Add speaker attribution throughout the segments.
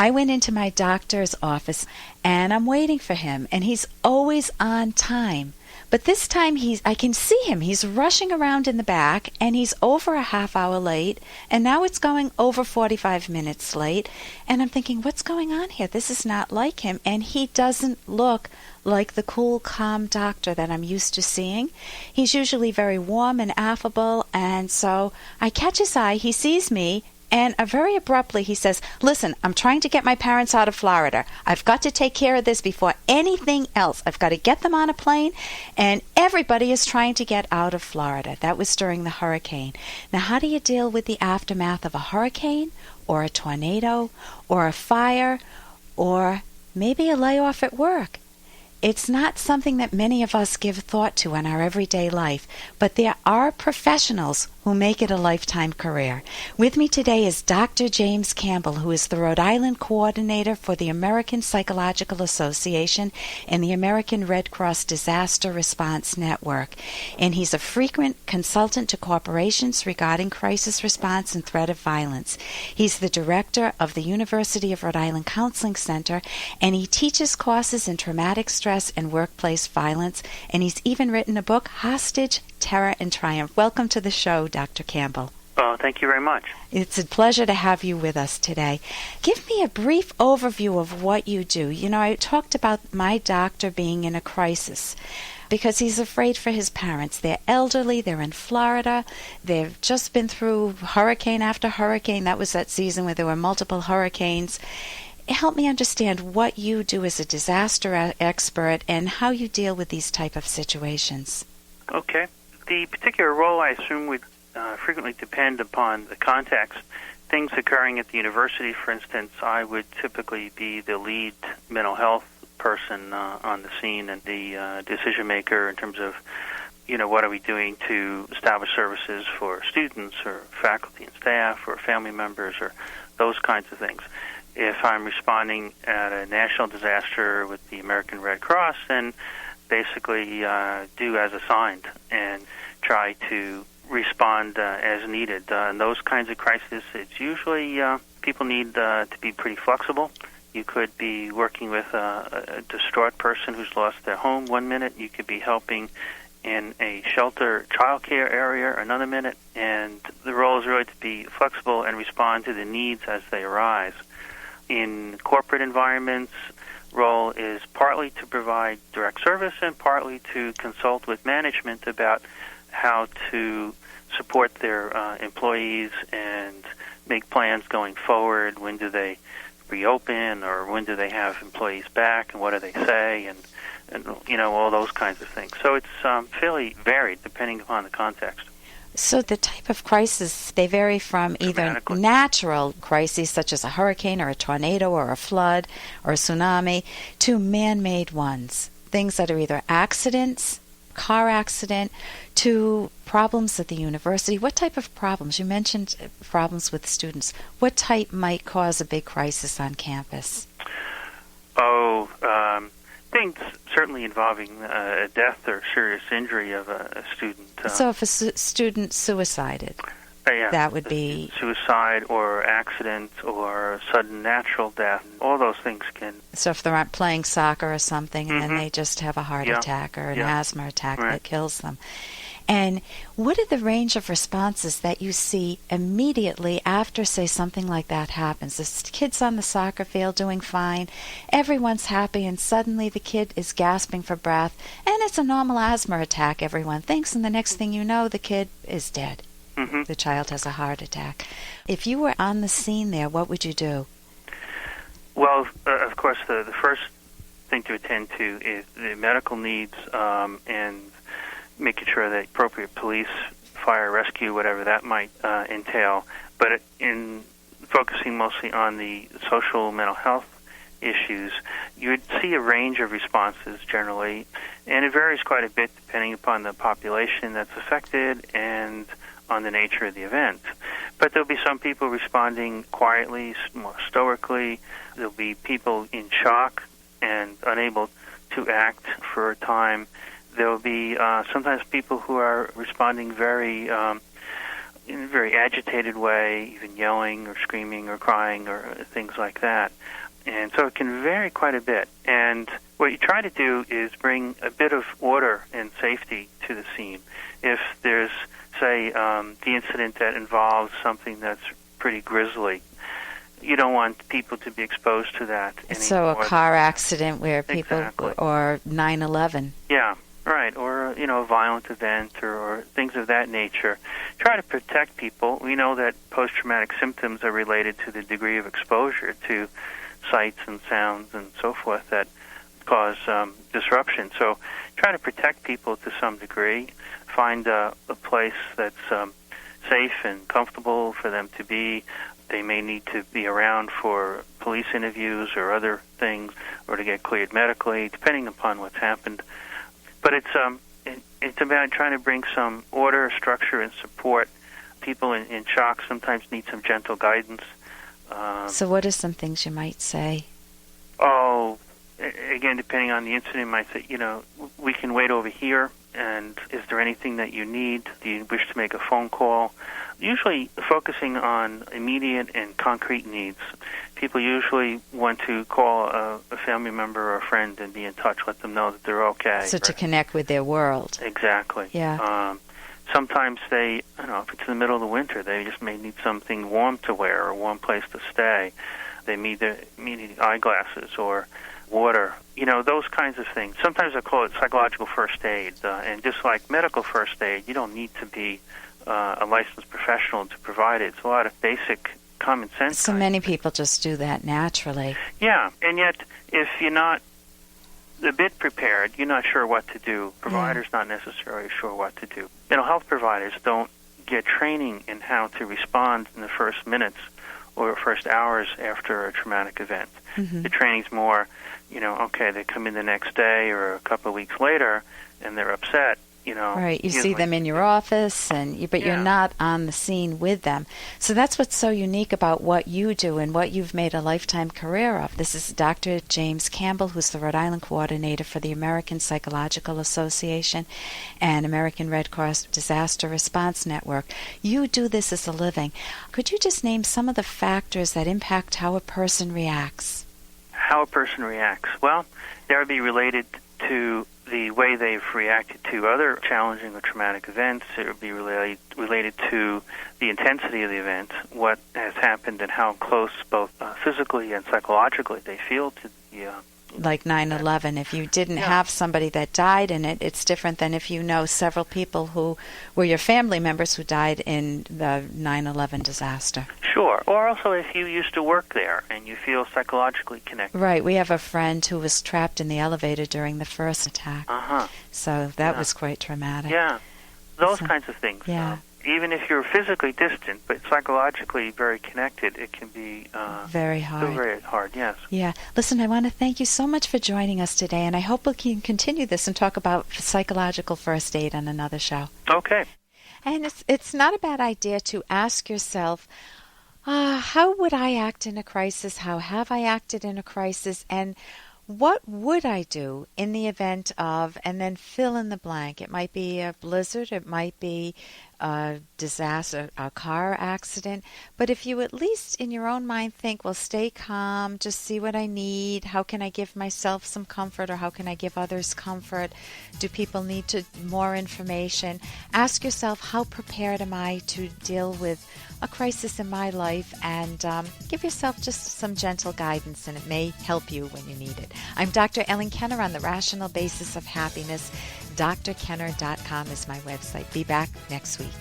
Speaker 1: I went into my doctor's office, and I'm waiting for him, and he's always on time. But this time I can see him. He's rushing around in the back, and he's over a half hour late, and now it's going over 45 minutes late. And I'm thinking, what's going on here? This is not like him. And he doesn't look like the cool, calm doctor that I'm used to seeing. He's usually very warm and affable, and so I catch his eye. He sees me, and very abruptly he says, listen, I'm trying to get my parents out of Florida. I've got to take care of this before anything else. I've got to get them on a plane, and everybody is trying to get out of Florida. That was during the hurricane. Now, how do you deal with the aftermath of a hurricane or a tornado or a fire or maybe a layoff at work? It's not something that many of us give thought to in our everyday life, but there are professionals who make it a lifetime career. With me today is Dr. James Campbell, who is the Rhode Island coordinator for the American Psychological Association and the American Red Cross Disaster Response Network. And he's a frequent consultant to corporations regarding crisis response and threat of violence. He's the director of the University of Rhode Island Counseling Center, and he teaches courses in traumatic stress and workplace violence, and he's even written a book, Hostage, Terror, and Triumph. Welcome to the show, Dr. Campbell.
Speaker 2: Oh, thank you very much.
Speaker 1: It's a pleasure to have you with us today. Give me a brief overview of what you do. You know, I talked about my doctor being in a crisis because he's afraid for his parents. They're elderly, they're in Florida, they've just been through hurricane after hurricane. That was that season where there were multiple hurricanes. Help me understand what you do as a disaster expert and how you deal with these type of situations.
Speaker 2: Okay. The particular role, I assume, would frequently depend upon the context. Things occurring at the university, for instance, I would typically be the lead mental health person on the scene and the decision maker in terms of, you know, what are we doing to establish services for students or faculty and staff or family members or those kinds of things. If I'm responding at a national disaster with the American Red Cross, then basically do as assigned and try to respond as needed. In those kinds of crises, it's usually people need to be pretty flexible. You could be working with a distraught person who's lost their home one minute. You could be helping in a shelter child care area another minute. And the role is really to be flexible and respond to the needs as they arise. In corporate environments, role is partly to provide direct service and partly to consult with management about how to support their employees and make plans going forward. When do they reopen, or when do they have employees back, and what do they say, and you know, all those kinds of things. So it's fairly varied depending upon the context.
Speaker 1: So the type of crisis, they vary from either natural crises such as a hurricane or a tornado or a flood or a tsunami to man-made ones, things that are either accidents, car accident, to problems at the university. What type of problems? You mentioned problems with students. What type might cause a big crisis on campus?
Speaker 2: Things certainly involving a death or serious injury of a student.
Speaker 1: So if a student suicided, that would be
Speaker 2: suicide or accident or sudden natural death. All those things can.
Speaker 1: So if they're playing soccer or something, and then they just have a heart attack or an asthma attack that kills them. And what are the range of responses that you see immediately after, say, something like that happens? The kid's on the soccer field doing fine, everyone's happy, and suddenly the kid is gasping for breath, and it's a normal asthma attack, everyone thinks, and the next thing you know, the kid is dead. The child has a heart attack. If you were on the scene there, what would you do?
Speaker 2: Well, of course, the first thing to attend to is the medical needs and making sure that appropriate police, fire, rescue, whatever that might entail. But in focusing mostly on the social mental health issues, you would see a range of responses generally, and it varies quite a bit depending upon the population that's affected and on the nature of the event. But there'll be some people responding quietly, more stoically. There'll be people in shock and unable to act for a time. There will be sometimes people who are responding very in a very agitated way, even yelling or screaming or crying or things like that. And so it can vary quite a bit. And what you try to do is bring a bit of order and safety to the scene. If there's, say, the incident that involves something that's pretty grisly, you don't want people to be exposed to that.
Speaker 1: So a car accident where people,
Speaker 2: Exactly.
Speaker 1: or 9/11.
Speaker 2: Yeah, right. Or, a violent event or things of that nature. Try to protect people. We know that post-traumatic symptoms are related to the degree of exposure to sights and sounds and so forth that cause disruption. So try to protect people to some degree. Find a place that's safe and comfortable for them to be. They may need to be around for police interviews or other things, or to get cleared medically, depending upon what's happened. But it's about trying to bring some order, structure, and support. People in shock sometimes need some gentle guidance.
Speaker 1: So what are some things you might say?
Speaker 2: Oh, again, depending on the incident, might say, we can wait over here, and is there anything that you need? Do you wish to make a phone call? Usually focusing on immediate and concrete needs. People usually want to call a family member or a friend and be in touch, let them know that they're okay.
Speaker 1: So to connect with their world.
Speaker 2: Exactly.
Speaker 1: Yeah.
Speaker 2: Sometimes they, if it's in the middle of the winter, they just may need something warm to wear or a warm place to stay. They need eyeglasses or water, those kinds of things. Sometimes I call it psychological first aid. And just like medical first aid, you don't need to be a licensed professional to provide it. It's a lot of basic common sense.
Speaker 1: So many people just do that naturally.
Speaker 2: Yeah, and yet if you're not a bit prepared, you're not sure what to do. Providers not necessarily sure what to do. Mental health providers don't get training in how to respond in the first minutes or first hours after a traumatic event.
Speaker 1: Mm-hmm.
Speaker 2: The training's more, they come in the next day or a couple of weeks later and they're upset.
Speaker 1: Right, you see them in your office, but you're not on the scene with them. So that's what's so unique about what you do and what you've made a lifetime career of. This is Dr. James Campbell, who's the Rhode Island coordinator for the American Psychological Association and American Red Cross Disaster Response Network. You do this as a living. Could you just name some of the factors that impact how a person reacts?
Speaker 2: How a person reacts? Well, that would be related to the way they've reacted to other challenging or traumatic events. It would be related to the intensity of the event, what has happened, and how close both physically and psychologically they feel to the
Speaker 1: like 9/11. If you didn't have somebody that died in it, it's different than if you know several people who were your family members who died in the 9/11 disaster.
Speaker 2: Sure. Or also if you used to work there and you feel psychologically connected.
Speaker 1: Right. We have a friend who was trapped in the elevator during the first attack. So that was quite traumatic.
Speaker 2: Yeah. Those kinds of things.
Speaker 1: Yeah.
Speaker 2: Even if you're physically distant but psychologically very connected, it can be
Speaker 1: very hard.
Speaker 2: Still very hard, yes.
Speaker 1: Yeah. Listen, I want to thank you so much for joining us today, and I hope we can continue this and talk about psychological first aid on another show.
Speaker 2: Okay.
Speaker 1: And it's not a bad idea to ask yourself, how would I act in a crisis? How have I acted in a crisis? And what would I do in the event of, and then fill in the blank. It might be a blizzard, it might be a disaster, a car accident. But if you at least in your own mind think, well, stay calm, just see what I need. How can I give myself some comfort, or how can I give others comfort? Do people need more information? Ask yourself, how prepared am I to deal with a crisis in my life, and give yourself just some gentle guidance, and it may help you when you need it. I'm Dr. Ellen Kenner on the Rational Basis of Happiness. drkenner.com is my website. Be back next week.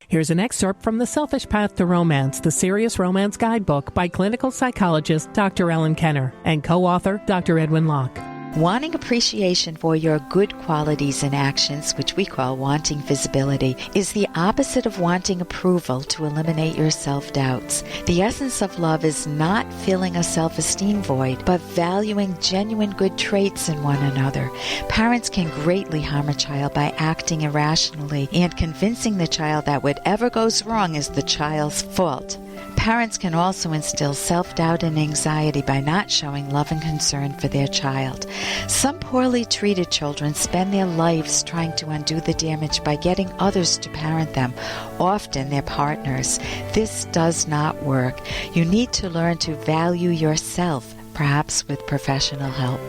Speaker 3: Here's an excerpt from The Selfish Path to Romance, the Serious Romance Guidebook by clinical psychologist Dr. Ellen Kenner and co-author Dr. Edwin Locke.
Speaker 1: Wanting appreciation for your good qualities and actions, which we call wanting visibility, is the opposite of wanting approval to eliminate your self-doubts. The essence of love is not filling a self-esteem void, but valuing genuine good traits in one another. Parents can greatly harm a child by acting irrationally and convincing the child that whatever goes wrong is the child's fault. Parents can also instill self-doubt and anxiety by not showing love and concern for their child. Some poorly treated children spend their lives trying to undo the damage by getting others to parent them, often their partners. This does not work. You need to learn to value yourself, perhaps with professional help.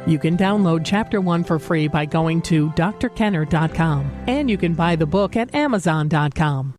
Speaker 3: You can download Chapter 1 for free by going to drkenner.com, and you can buy the book at amazon.com.